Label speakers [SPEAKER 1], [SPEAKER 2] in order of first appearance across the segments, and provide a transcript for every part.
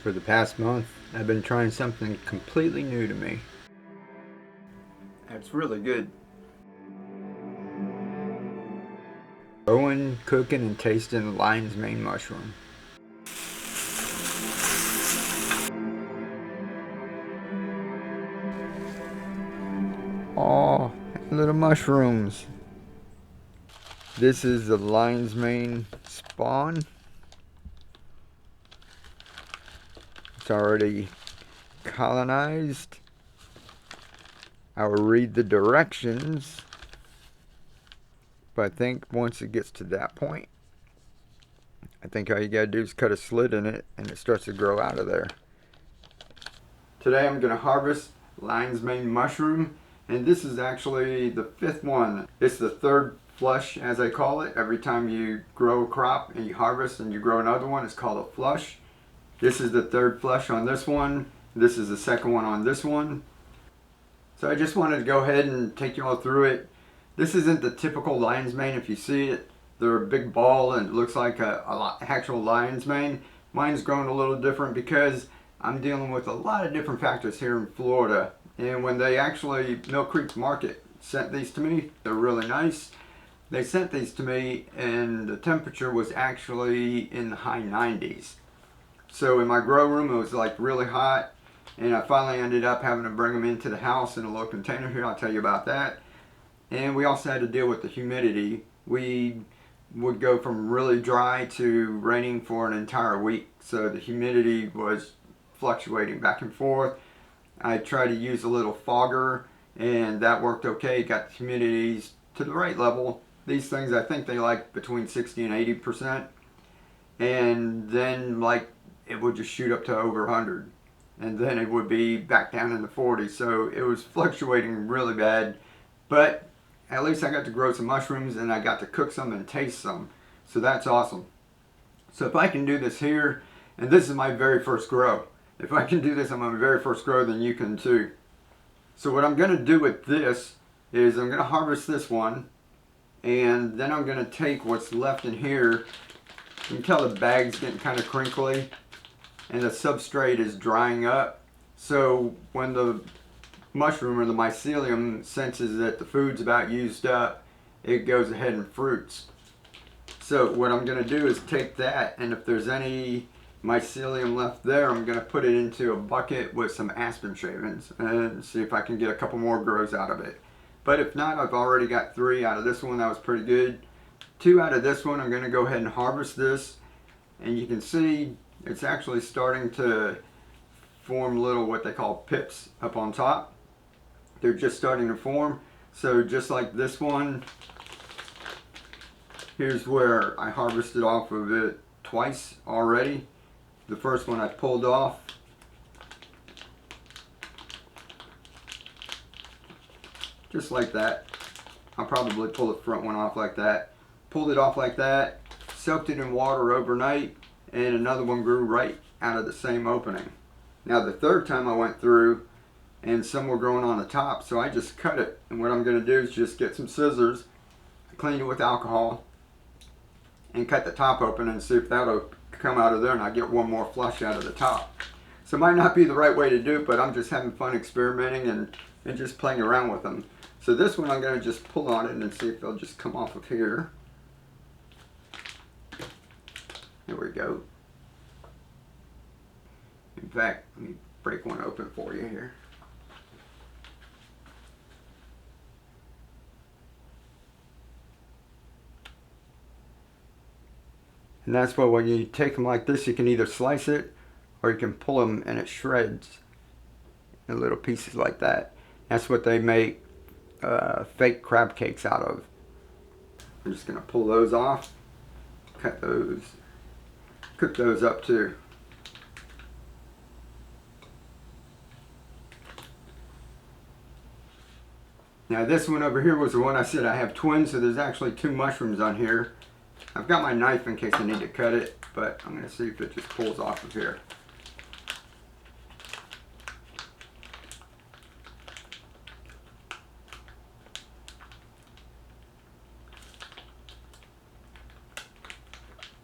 [SPEAKER 1] For the past month, I've been trying something completely new to me. It's really good. Growing, cooking, and tasting lion's mane mushroom. Oh, little mushrooms. This is the lion's mane spawn. It's already colonized. I will read the directions, but I think once it gets to that point, I think all you gotta do is cut a slit in it and it starts to grow out of there. Today I'm gonna harvest lion's mane mushroom, and this is actually the 5th one. It's the 3rd flush, as I call it. Every time you grow a crop and you harvest and you grow another one, it's called a flush. This is the 3rd flush on this one. This is the 2nd one on this one. So I just wanted to go ahead and take you all through it. This isn't the typical lion's mane. If you see it, they're a big ball and it looks like a actual lion's mane. Mine's grown a little different because I'm dealing with a lot of different factors here in Florida. And when they actually, Mill Creek Market sent these to me, they're really nice. They sent these to me and the temperature was actually in the high 90s. So in my grow room it was like really hot, and I finally ended up having to bring them into the house in a little container here. I'll tell you about that. And we also had to deal with the humidity. We would go from really dry to raining for an entire week, so the humidity was fluctuating back and forth. I tried to use a little fogger and that worked okay. Got the humidities to the right level. These things, I think they like between 60 and 80%, and then like it would just shoot up to over 100, and then it would be back down in the 40s. So it was fluctuating really bad, but at least I got to grow some mushrooms and I got to cook some and taste some, so that's awesome. So if I can do this here, and this is my very first grow, if I can do this on my very first grow, then you can too. So what I'm going to do with this is I'm going to harvest this one, and then I'm going to take what's left in here. You can tell the bag's getting kind of crinkly and the substrate is drying up. So when the mushroom or the mycelium senses that the food's about used up, it goes ahead and fruits. So what I'm going to do is take that, and if there's any mycelium left there, I'm going to put it into a bucket with some aspen shavings and see if I can get a couple more grows out of it. But if not, I've already got 3 out of this one. That was pretty good. 2 out of this one. I'm going to go ahead and harvest this, and you can see it's actually starting to form little what they call pips up on top. They're just starting to form. So just like this one, here's where I harvested off of it twice already. The first one I pulled off. Just like that. I'll probably pull the front one off like that. Pulled it off like that, soaked it in water overnight, and another one grew right out of the same opening. Now the 3rd time I went through, and some were growing on the top, so I just cut it. And what I'm going to do is just get some scissors, clean it with alcohol, and cut the top open and see if that'll come out of there and I get one more flush out of the top. So it might not be the right way to do it, but I'm just having fun experimenting and just playing around with them. So this one I'm going to just pull on it and see if they'll just come off of here. There we go. In fact, let me break one open for you here. And that's why when you take them like this, you can either slice it or you can pull them and it shreds in little pieces like that. That's what they make fake crab cakes out of. I'm just going to pull those off, cut those, cook those up too. Now this one over here was the one I said I have twins, so there's actually 2 mushrooms on here. I've got my knife in case I need to cut it, but I'm going to see if it just pulls off of here.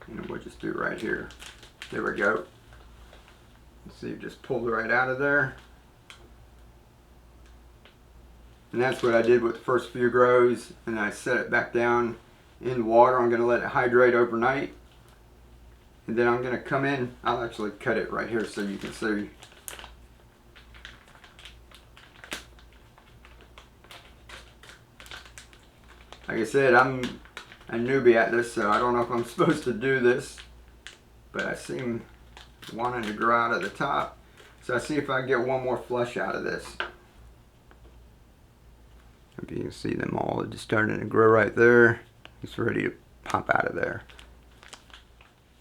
[SPEAKER 1] And we'll just do it right here. There we go. See, it just pulled right out of there. And that's what I did with the first few grows, and I set it back down in the water. I'm going to let it hydrate overnight, and then I'm going to come in. I'll actually cut it right here so you can see. Like I said, I'm a newbie at this, so I don't know if I'm supposed to do this, but I seem wanting to grow out of the top. So I see if I can get one more flush out of this. If you can see them all just starting to grow right there. It's ready to pop out of there.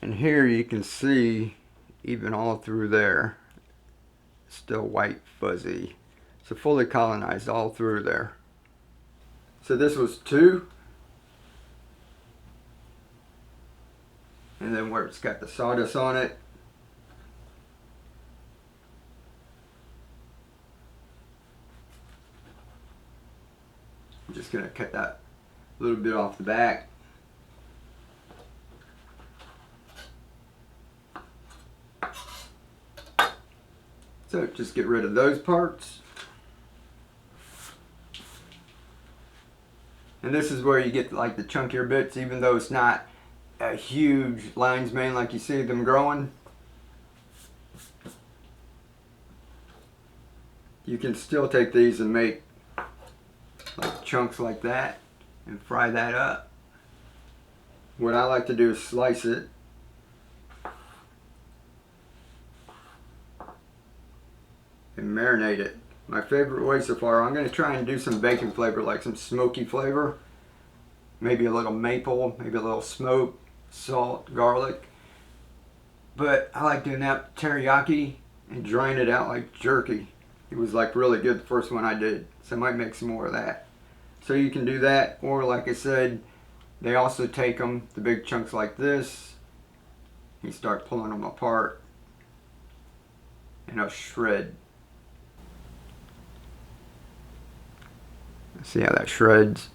[SPEAKER 1] And here you can see even all through there, still white fuzzy. So fully colonized all through there. So this was 2. And then where it's got the sawdust on it. I'm just going to cut that a little bit off the back. So just get rid of those parts. And this is where you get like the chunkier bits, even though it's not a huge lion's mane like you see them growing. You can still take these and make like chunks like that and fry that up. What I like to do is slice it and marinate it. My favorite way so far, I'm going to try and do some bacon flavor, like some smoky flavor. Maybe a little maple, maybe a little smoke, salt, garlic. But I like doing that with teriyaki and drying it out like jerky. It was like really good the first one I did. So I might make some more of that. So you can do that, or like I said, they also take them, the big chunks like this, you start pulling them apart and they'll shred. See how that shreds?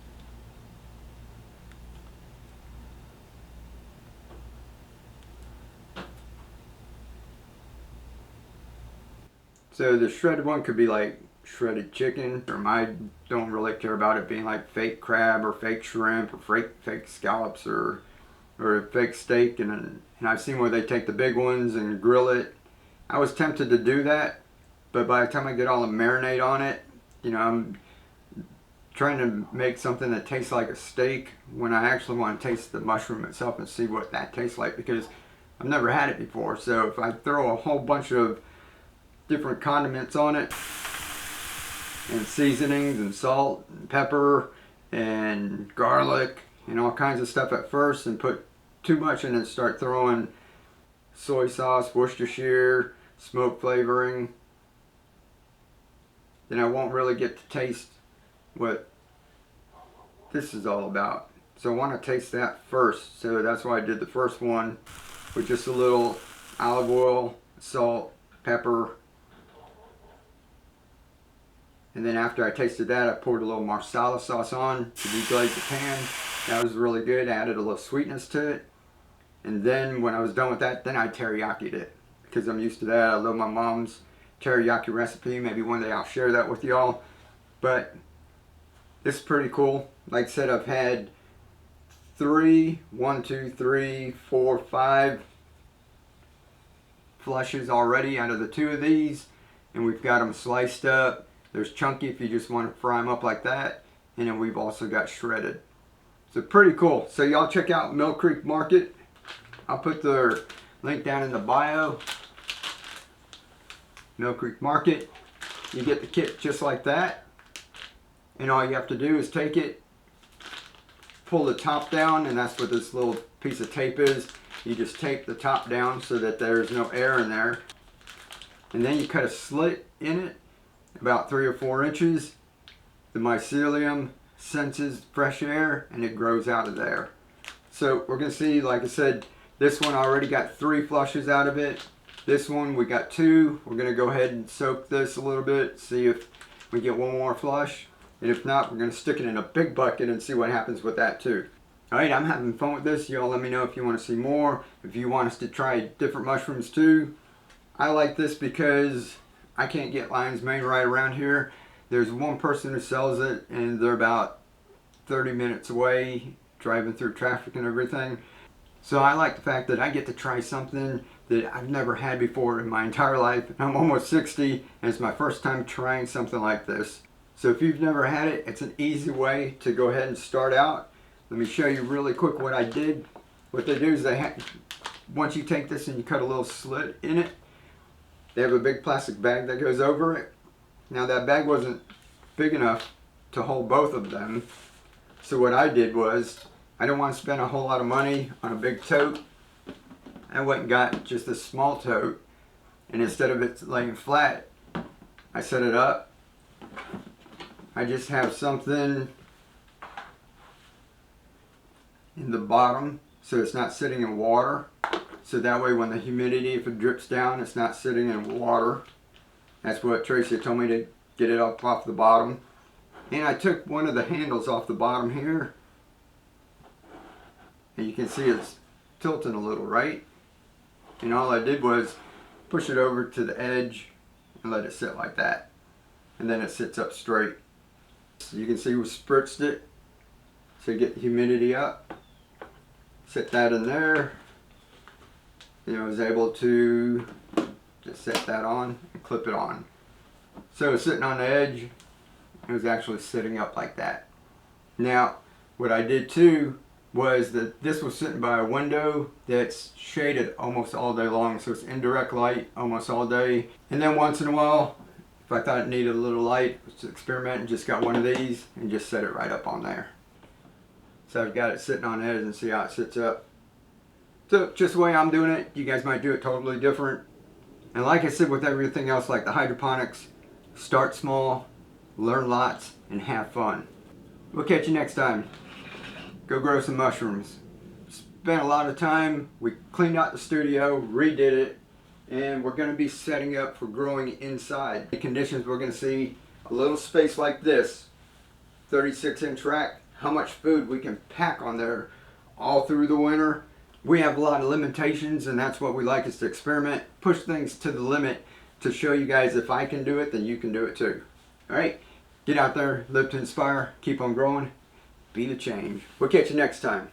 [SPEAKER 1] So the shredded one could be like shredded chicken, or I don't really care about it being like fake crab or fake shrimp or fake scallops or fake steak. And I've seen where they take the big ones and grill it. I was tempted to do that, but by the time I get all the marinade on it, you know, I'm trying to make something that tastes like a steak when I actually want to taste the mushroom itself and see what that tastes like, because I've never had it before. So if I throw a whole bunch of different condiments on it and seasonings and salt and pepper and garlic and all kinds of stuff at first and put too much in and start throwing soy sauce, Worcestershire, smoke flavoring, then I won't really get to taste what this is all about. So I want to taste that first. So that's why I did the first one with just a little olive oil, salt, pepper. And then after I tasted that, I poured a little marsala sauce on to deglaze the pan. That was really good. Added a little sweetness to it. And then when I was done with that, then I teriyaki-ed it, because I'm used to that. I love my mom's teriyaki recipe. Maybe one day I'll share that with y'all. But this is pretty cool. Like I said, I've had 5 flushes already out of the 2 of these. And we've got them sliced up. There's chunky if you just want to fry them up like that. And then we've also got shredded. So pretty cool. So y'all check out Mill Creek Market. I'll put their link down in the bio. Mill Creek Market. You get the kit just like that. And all you have to do is take it, pull the top down, and that's what this little piece of tape is. You just tape the top down so that there's no air in there. And then you cut a slit in it, about 3 or 4 inches. The mycelium senses fresh air and it grows out of there. So we're going to see, like I said, this one already got 3 flushes out of it. This one we got 2. We're going to go ahead and soak this a little bit, see if we get one more flush. And if not, we're going to stick it in a big bucket and see what happens with that too. Alright, I'm having fun with this. Y'all let me know if you want to see more. If you want us to try different mushrooms too, I like this because I can't get lion's mane right around here. There's one person who sells it, and they're about 30 minutes away, driving through traffic and everything. So I like the fact that I get to try something that I've never had before in my entire life. I'm almost 60, and it's my first time trying something like this. So if you've never had it, it's an easy way to go ahead and start out. Let me show you really quick what I did. What they do is once you take this and you cut a little slit in it, they have a big plastic bag that goes over it. Now that bag wasn't big enough to hold both of them. So what I did was, I don't want to spend a whole lot of money on a big tote. I went and got just a small tote, and instead of it laying flat, I set it up. I just have something in the bottom so it's not sitting in water. So that way when the humidity, if it drips down, it's not sitting in water. That's what Tracy told me, to get it up off the bottom. And I took one of the handles off the bottom here. And you can see it's tilting a little, right? And all I did was push it over to the edge and let it sit like that. And then it sits up straight. So you can see we spritzed it to get the humidity up. Set that in there. I was able to just set that on and clip it on. So it was sitting on the edge. It was actually sitting up like that. Now, what I did too was that this was sitting by a window that's shaded almost all day long, so it's indirect light almost all day. And then once in a while, if I thought it needed a little light, let's experiment and just got one of these and just set it right up on there. So I've got it sitting on the edge and see how it sits up. So just the way I'm doing it, you guys might do it totally different. And like I said with everything else, like the hydroponics, start small, learn lots, and have fun. We'll catch you next time. Go grow some mushrooms. Spent a lot of time. We cleaned out the studio, redid it, and we're going to be setting up for growing inside. The conditions we're going to see a little space like this, 36-inch rack, how much food we can pack on there all through the winter. We have a lot of limitations, and that's what we like, is to experiment, push things to the limit to show you guys if I can do it, then you can do it too. All right, get out there, live to inspire, keep on growing, be the change. We'll catch you next time.